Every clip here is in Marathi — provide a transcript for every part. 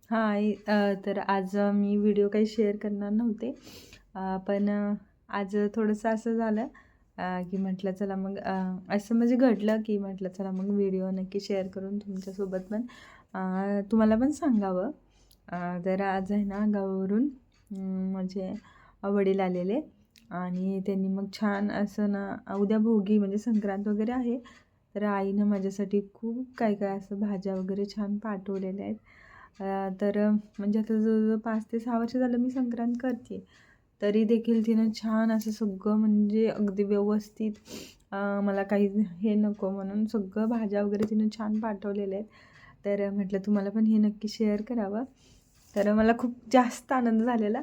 हाय. तर आज मी व्हिडिओ काही शेअर करणार नव्हते. पण आज थोडंसं असं झालं की म्हटलं चला मग असं म्हणजे घडलं की म्हटलं चला मग व्हिडिओ नक्की शेअर करून तुमच्यासोबत पण तुम्हाला पण सांगावं. तर आज आहे ना गावावरून म्हणजे वडील आलेले आणि त्यांनी मग छान असं ना उद्या भोगी म्हणजे संक्रांत वगैरे आहे. तर आईनं माझ्यासाठी खूप काय काय असं भाज्या वगैरे छान पाठवलेल्या आहेत. तर म्हणजे आता जवळजवळ 5 ते 6 वर्ष झालं मी संक्रांत करते. तरी देखील तिनं छान असं सगळं म्हणजे अगदी व्यवस्थित मला काही हे नको म्हणून सगळं भाज्या वगैरे तिनं छान पाठवलेल्या आहेत. तर म्हटलं तुम्हाला पण हे नक्की शेअर करावं. तर मला खूप जास्त आनंद झालेला.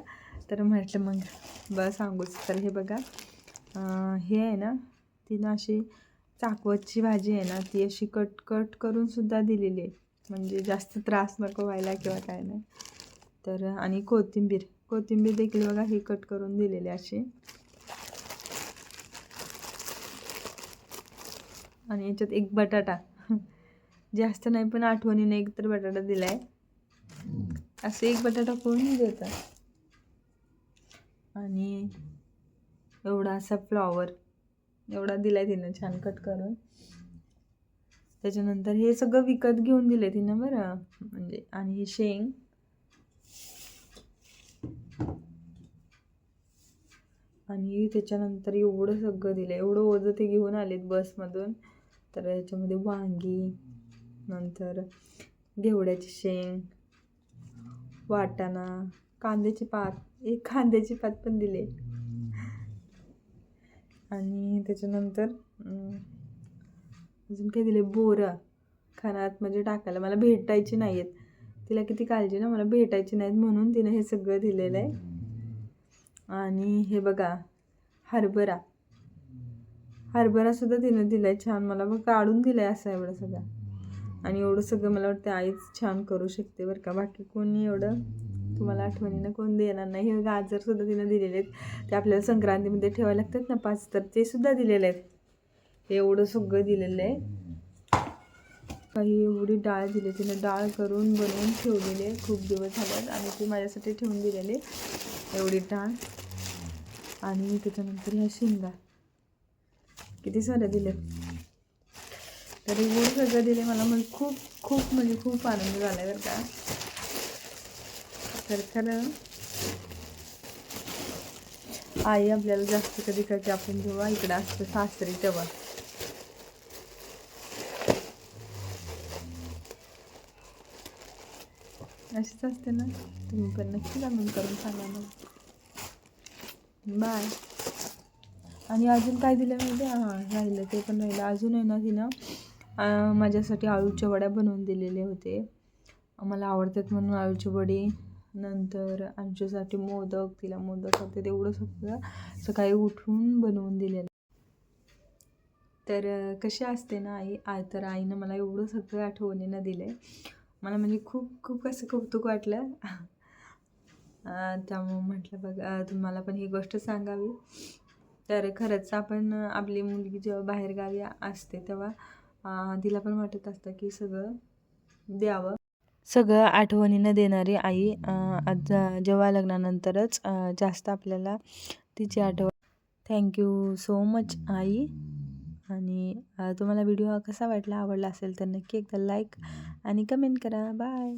तर म्हटलं मग सांगूच. तर हे बघा, हे आहे ना, तिनं अशी चाकवतची भाजी आहे ना, ती अशी कट करून सुद्धा दिलेली आहे. म्हणजे जास्त त्रास नको व्हायला किंवा काय नाही. तर आणि कोथिंबीर देखील बघा ही कट करून दिलेली अशी. आणि याच्यात एक बटाटा जास्त नाही पण आठवणीने एक तर बटाटा दिलाय. असे एक बटाटा कोण देतं. आणि एवढा असा फ्लॉवर एवढा दिलाय तिनं छान कट करून. त्याच्यानंतर हे सगळं विकत घेऊन दिले तिनं बरं. म्हणजे आणि ही शेंग आणि त्याच्यानंतर एवढं सगळं दिलं. एवढं ओझं ते घेऊन आलेत बसमधून. तर याच्यामध्ये वांगी, नंतर घेवड्याची शेंग, वाटाणा, कांद्याची पात, एक कांद्याची पात पण दिले. आणि त्याच्यानंतर अजून काय दिले, बोरं खाण्यात म्हणजे टाकायला मला भेटायची नाही आहेत. तिला किती काळजी ना, मला भेटायची नाहीत म्हणून तिनं हे सगळं दिलेलं आहे. आणि हे बघा हरभरा सुद्धा तिनं दिलाय छान. मला बघ काढून दिलाय असं एवढं सगळं. आणि एवढं सगळं मला वाटतं आईच छान करू शकते बरं का. बाकी कोणी एवढं तुम्हाला आठवणीनं कोण देणार नाही. हे गाजरसुद्धा तिनं दिलेले आहेत. ते आपल्याला संक्रांतीमध्ये ठेवायला लागतात ना 5, तर ते सुद्धा दिलेले आहेत. एवढं सगळं दिलेलं आहे. काही एवढी डाळ दिली तिनं, डाळ करून बनवून ठेवलेली आहे खूप दिवस झाल्यात आणि ती माझ्यासाठी ठेवून दिलेली एवढी डाळ. आणि त्याच्यानंतर ह्या शेंगा किती साऱ्या दिले. तर एवढं सगळं दिले मला म्हणजे खूप म्हणजे खूप आनंद झाला आहे बरं का. तर खरं आई आपल्याला जास्त कधी करते आपण जेव्हा इकडं असतं सासरी तेव्हा. अशीच असते ना. तुम्ही पण नक्की कमेंट करून सांगा मग. बाय. आणि अजून काय दिलं माहिती आहे? राहिलं ते पण राहिलं. अजून आहे ना तिनं माझ्यासाठी आळूच्या वड्या बनवून दिलेले होते. मला आवडतात म्हणून आळूची वडी. नंतर आमच्यासाठी मोदक, तिला मोदक होते तेवढं सगळं सकाळी उठून बनवून दिलेलं. तर कशी असते ना आई, तर आईनं मला एवढं सगळं आठवणीनं दिलं आहे. मला म्हणजे खूप असं कौतुक वाटलं. त्यामुळं म्हटलं बघा तुम्हाला पण ही गोष्ट सांगावी. तर खरंच आपण आपली मुलगी जेव्हा बाहेरगावी असते तेव्हा तिला पण वाटत असतं की सगळं द्यावं. सगळं आठवणीनं देणारी आई आज जेव्हा लग्नानंतरच जास्त आपल्याला तिची आठवण. Thank you so much I. आणि तुम्हाला व्हिडिओ कसा वाटला, आवडला असेल तर नक्की एकदा लाईक आणि कमेंट करा. बाय.